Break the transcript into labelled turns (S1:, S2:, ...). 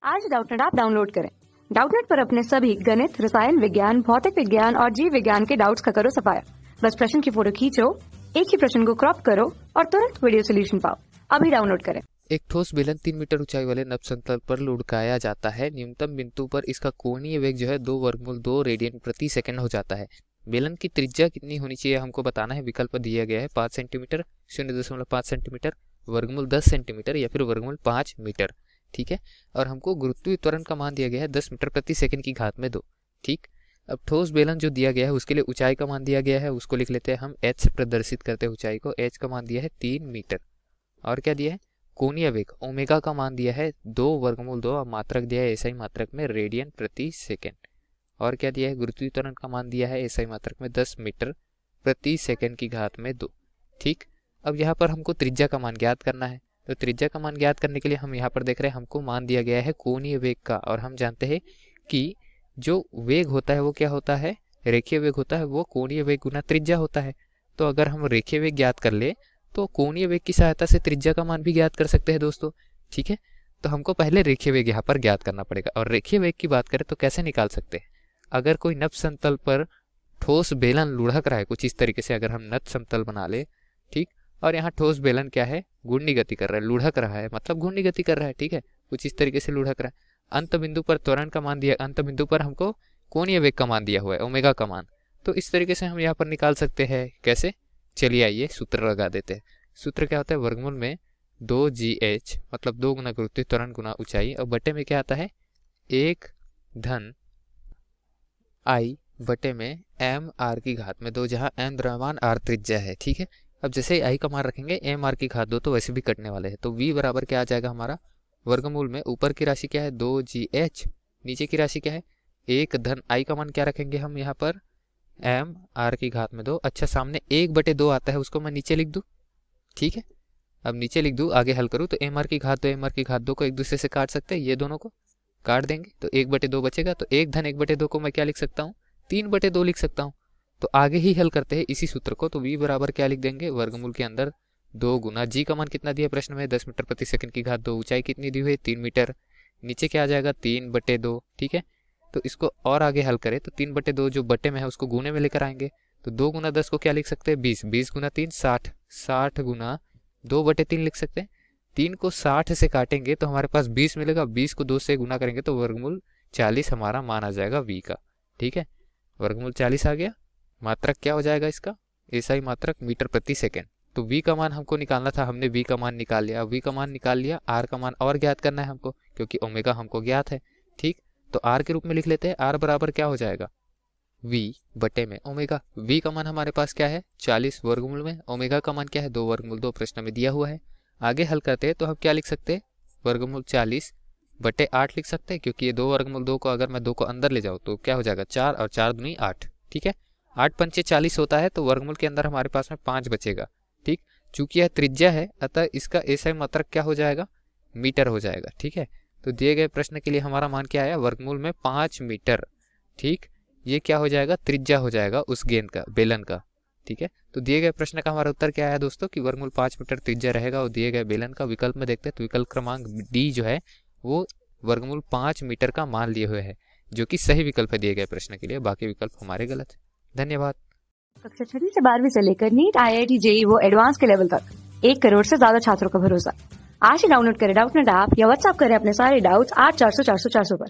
S1: आज Doubtnut app download करें। Doubtnut पर अपने सभी गणित, रसायन विज्ञान, भौतिक विज्ञान और जीव विज्ञान के डाउट्स का करो सफाया। बस प्रश्न की फोटो खींचो, एक ही प्रश्न को क्रॉप करो और तुरंत वीडियो सोल्यूशन पाओ। अभी डाउनलोड करें।
S2: एक ठोस बेलन 3 मीटर ऊंचाई वाले नभसंतल पर लुढ़काया जाता है। न्यूनतम बिंदु पर इसका कोणीय वेग जो है 2 रेडियन प्रति सेकंड हो जाता है। बेलन की त्रिज्या कितनी होनी चाहिए हमको बताना है। विकल्प दिया गया है 5 सेंटीमीटर, 0.5 सेंटीमीटर, वर्गमूल 10 सेंटीमीटर या फिर वर्गमूल 5 मीटर। ठीक है, और हमको गुरुत्वीय त्वरण का मान दिया गया है 10 मीटर प्रति सेकंड की घात में 2। ठीक, अब ठोस बेलन जो दिया गया है उसके लिए ऊंचाई का मान दिया गया है, उसको लिख लेते हैं हम h से प्रदर्शित करते हैं ऊंचाई को। h का मान दिया है 3 मीटर। और क्या दिया है, कोणीय वेग ओमेगा का मान दिया है 2 वर्गमूल 2, मात्रक दिया है एसआई मात्रक में रेडियन प्रति सेकंड। और क्या दिया है, गुरुत्वीय त्वरण का मान दिया है एसआई मात्रक में 10 मीटर प्रति सेकंड की घात में 2। ठीक, अब यहाँ पर हमको त्रिज्या का मान ज्ञात करना है। तो त्रिज्या का मान ज्ञात करने के लिए हम यहाँ पर देख रहे हैं हमको मान दिया गया है कोणीय वेग का, और हम जानते हैं कि जो वेग होता है वो क्या होता है, रेखीय वेग होता है, वो कोणीय वेग गुना त्रिज्या होता है। तो अगर हम रेखीय वेग ज्ञात कर ले तो कोणीय वेग की सहायता से त्रिज्या का मान भी ज्ञात कर सकते हैं दोस्तों। ठीक है, तो हमको पहले रेखीय वेग यहाँ पर ज्ञात करना पड़ेगा। और रेखीय वेग की बात करें तो कैसे निकाल सकते हैं, अगर कोई नभ समतल पर ठोस बेलन लुढ़क रहा है कुछ इस तरीके से, अगर हम नभ समतल बना ले, ठीक, और यहाँ ठोस बेलन क्या है, घूर्णी गति कर रहा है, लुढ़क रहा है, मतलब घूर्णी गति कर रहा है। ठीक है, कुछ इस तरीके से लुढ़क रहा है। अंत बिंदु पर त्वरण का मान दिया, अंत बिंदु पर हमको कोणीय वेग का मान दिया हुआ है, ओमेगा का मान। तो इस तरीके से हम यहाँ पर निकाल सकते हैं। कैसे, चलिए आइए सूत्र लगा देते हैं। सूत्र क्या होता है, वर्गमूल में 2gh मतलब 2 गुना गुरुत्वीय त्वरण गुना ऊंचाई, और बटे में क्या आता है 1 धन I बटे में m r की घात में 2, जहाँ m द्रव्यमान r त्रिज्या है। ठीक है, अब जैसे ही I का मान रखेंगे m r की घात 2 तो वैसे भी कटने वाले हैं। तो v बराबर क्या आ जाएगा हमारा, वर्गमूल में ऊपर की राशि क्या है 2gh, नीचे की राशि क्या है 1 धन I का मान क्या रखेंगे हम यहाँ पर m r की घात में 2। अच्छा, सामने 1/2 आता है, उसको मैं नीचे लिख दूँ। ठीक है, अब नीचे लिख दूँ, आगे हल करूँ तो m r की घात 2 m r की घात 2 को एक दूसरे से काट सकते हैं, ये दोनों को काट देंगे तो 1/2 बचेगा। तो 1 धन 1/2 को मैं क्या लिख सकता हूँ, 3/2 लिख सकता हूँ। तो आगे ही हल करते हैं इसी सूत्र को। तो v बराबर क्या लिख देंगे, वर्गमूल के अंदर 2 गुना g का मान कितना दिया प्रश्न में 10 मीटर प्रति सेकंड की घात 2, ऊंचाई कितनी दी हुई है 3 मीटर, नीचे क्या आ जाएगा 3/2। ठीक है, तो इसको और आगे हल करें तो 3/2 जो बटे में है उसको गुने में लेकर आएंगे। तो 2 गुना 10 को क्या लिख सकते हैं 20, 20 गुना 3 60, 60 गुना 2/3 लिख सकते हैं। 3 को 60 से काटेंगे तो हमारे पास 20 मिलेगा, 20 को 2 से गुना करेंगे तो वर्गमूल 40 हमारा मान आ जाएगा v का। ठीक है, वर्गमूल 40 आ गया। मात्रक क्या हो जाएगा इसका, एसआई मात्रक मीटर प्रति सेकंड। तो v का मान हमको निकालना था, हमने v का मान निकाल लिया। v का मान निकाल लिया, r का मान और ज्ञात करना है हमको क्योंकि ओमेगा हमको ज्ञात है। ठीक, तो r के रूप में लिख लेते हैं। r बराबर क्या हो जाएगा, v बटे में ओमेगा। v का मान हमारे पास क्या है 40 वर्गमूल में, ओमेगा का मान क्या है 2 वर्गमूल 2 प्रश्न में दिया हुआ है। आगे हल करते हैं तो हम क्या लिख सकते हैं, वर्गमूल 40 बटे 8 लिख सकते हैं, क्योंकि ये 2 वर्गमूल 2 को अगर मैं 2 को अंदर ले जाऊँ तो क्या हो जाएगा 4 और 4 दूनी 8। ठीक है, 8 पंचे 40 होता है, तो वर्गमूल के अंदर हमारे पास में 5 बचेगा। ठीक, चूंकि यह त्रिज्या है अतः इसका एसआई मात्रक क्या हो जाएगा, मीटर हो जाएगा। ठीक है, तो दिए गए प्रश्न के लिए हमारा मान क्या आया, वर्गमूल में 5 मीटर। ठीक, ये क्या हो जाएगा, त्रिज्या हो जाएगा उस गेंद का, बेलन का। ठीक है, तो दिए गए प्रश्न का हमारा उत्तर क्या आया दोस्तों कि वर्गमूल 5 मीटर त्रिज्या रहेगा और दिए गए बेलन का। विकल्प में देखते हैं तो विकल्प क्रमांक डी जो है वो वर्गमूल 5 मीटर का मान लिए हुए है, जो कि सही विकल्प है दिए गए प्रश्न के लिए। बाकी विकल्प हमारे गलत है। धन्यवाद।
S1: कक्षा 6 से 12वीं से लेकर नीट, IIT, JEE वो एडवांस के लेवल तक 1 करोड़ से ज्यादा छात्रों का भरोसा। आज ही डाउनलोड करें डाउटनेट ऐप या व्हाट्सएप करें अपने सारे डाउट्स 8400 400 400 पर।